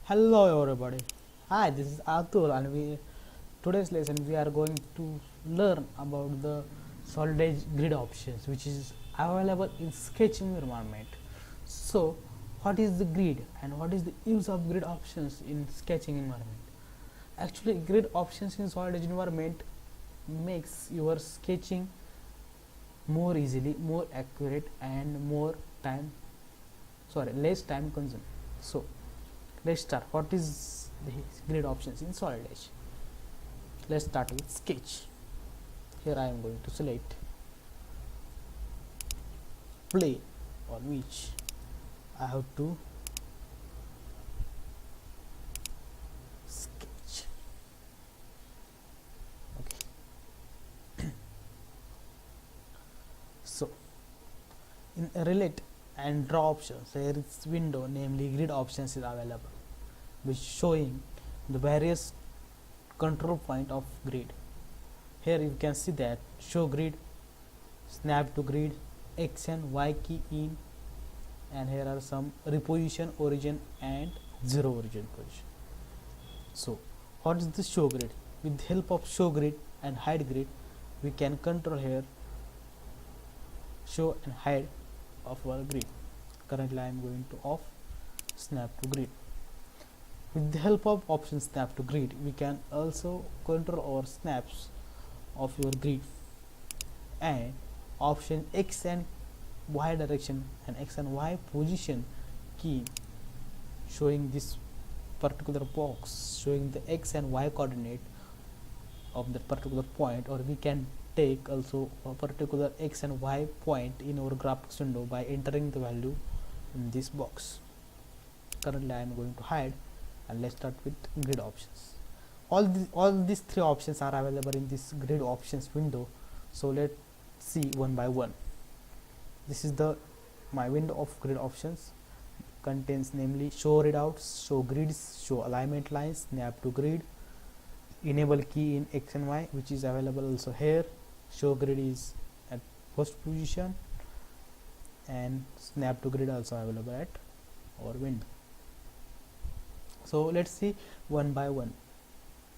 Hello everybody. Hi, this is Atul and today's lesson we are going to learn about the solid edge grid options which is available in sketching environment. So, what is the grid and what is the use of grid options in sketching environment? Actually, grid options in solid edge environment makes your sketching more easily, more accurate and less time consuming. So, let's start. What is the grid options in solid edge? Let's start with sketch. Here I am going to select plane on which I have to sketch. Okay. So in relate and draw options, there is window namely grid options is available, which showing the various control point of grid. Here you can see that show grid, snap to grid, X and Y key in, and here are some reposition, origin and zero origin position. So what is the show grid? With the help of show grid and hide grid, we can control here show and hide of our grid. Currently I am going to off snap to grid. With the help of option snap to grid, we can also control our snaps of your grid, and option X and Y direction and X and Y position key showing this particular box showing the X and Y coordinate of that particular point, or we can take also a particular X and Y point in our graphics window by entering the value in this box. Currently I am going to hide, and let's start with grid options. All these three options are available in this grid options window. So let's see one by one. This is the my window of grid options. Contains namely show readouts, show grids, show alignment lines, snap to grid, enable key in X and Y, which is available also here. Show grid is at first position, and snap to grid also available at our window. So let's see one by one.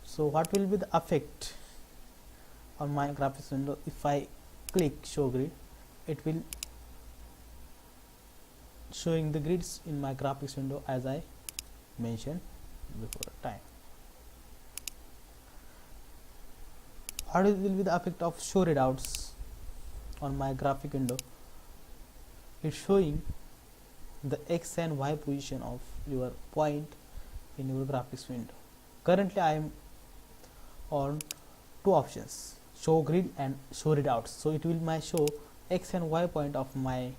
So what will be the effect on my graphics window? If I click show grid, it will showing the grids in my graphics window as I mentioned before time. What will be the effect of show readouts on my graphic window? It's showing the X and Y position of your point in your graphics window. Currently I am on two options, show grid and show readouts. So it will my show X and Y point of my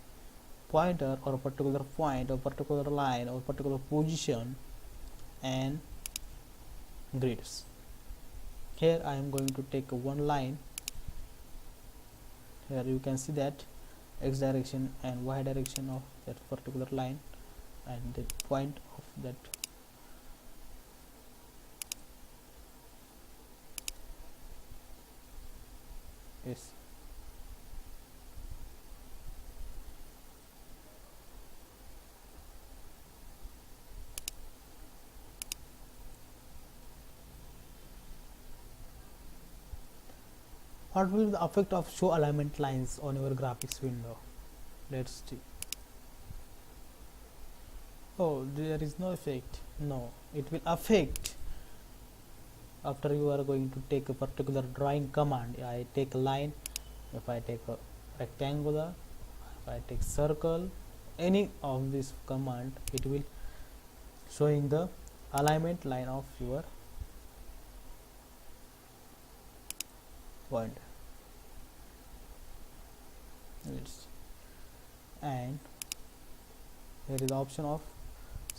pointer or a particular point or particular line or particular position and grids. Here I am going to take one line. Here you can see that X direction and Y direction of that particular line and the point of that is. What will be the effect of show alignment lines on your graphics window? Let's see. Oh, there is no effect. No, it will affect after you are going to take a particular drawing command. I take a line, if I take a rectangular, if I take circle, any of this command, it will showing the alignment line of your point. And here is the option of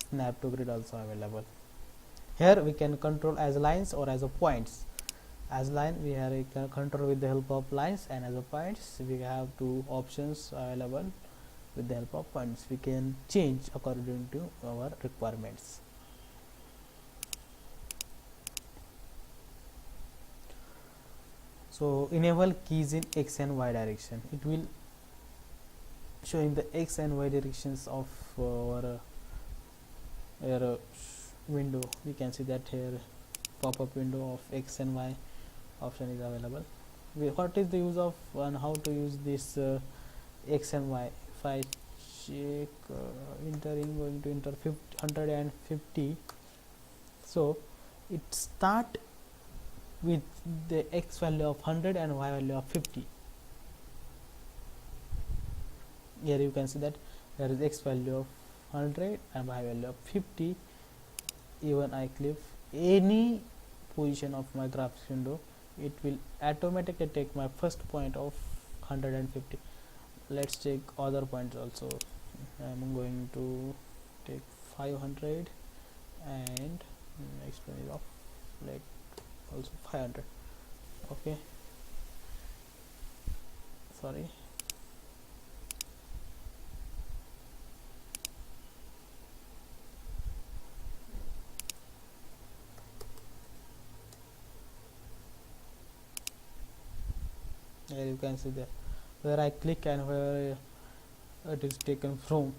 snap to grid also available. Here we can control as lines or as a points. As line we have a control with the help of lines, and as a points we have two options available with the help of points. We can change according to our requirements. So enable keys in X and Y direction. It will showing the X and Y directions of our window, we can see that here pop-up window of X and Y option is available. What is the use of and how to use this X and Y? If I check entering, going to enter 150, so it start with the X value of 100 and Y value of 50. Here you can see that there is X value of 100 and Y value of 50. Even I click any position of my graphics window, it will automatically take my first point of 150. Let's take other points also. I'm going to take 500 and next one is of like also 500. Okay, sorry. Here you can see that where I click and where it is taken from.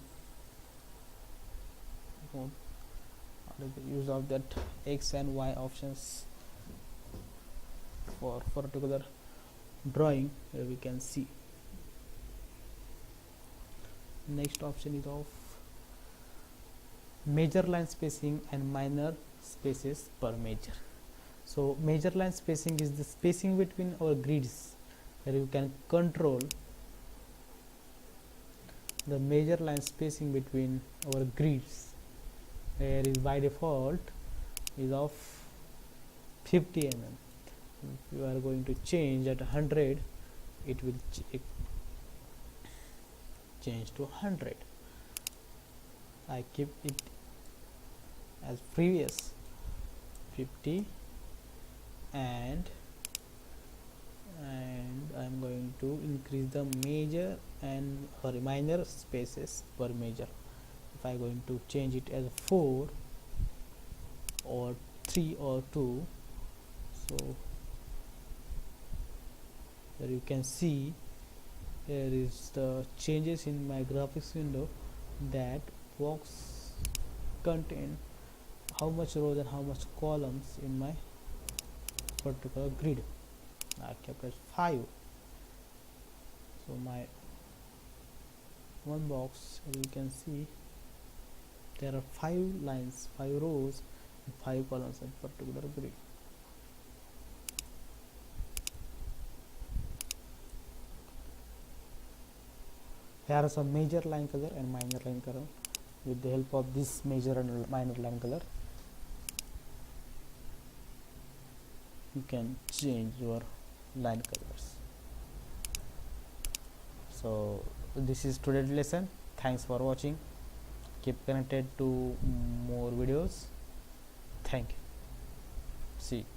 The use of that X and Y options for particular drawing, here we can see. Next option is of major line spacing and minor spaces per measure. So major line spacing is the spacing between our grids, where you can control the major line spacing between our grids, where is by default is of 50 mm. If you are going to change at 100, it will change to 100. I keep it as previous 50 and I'm going to increase the major and minor spaces per measure. If I'm going to change it as 4 or 3 or 2, so here you can see here is the changes in my graphics window, that box contain how much rows and how much columns in my particular grid. I kept as 5, so my one box, you can see there are 5 lines, 5 rows and 5 columns in particular grid. Here are some major line color and minor line color. With the help of this major and minor line color, you can change your line colors. So this is today's lesson. Thanks for watching. Keep connected to more videos. Thank you. See you.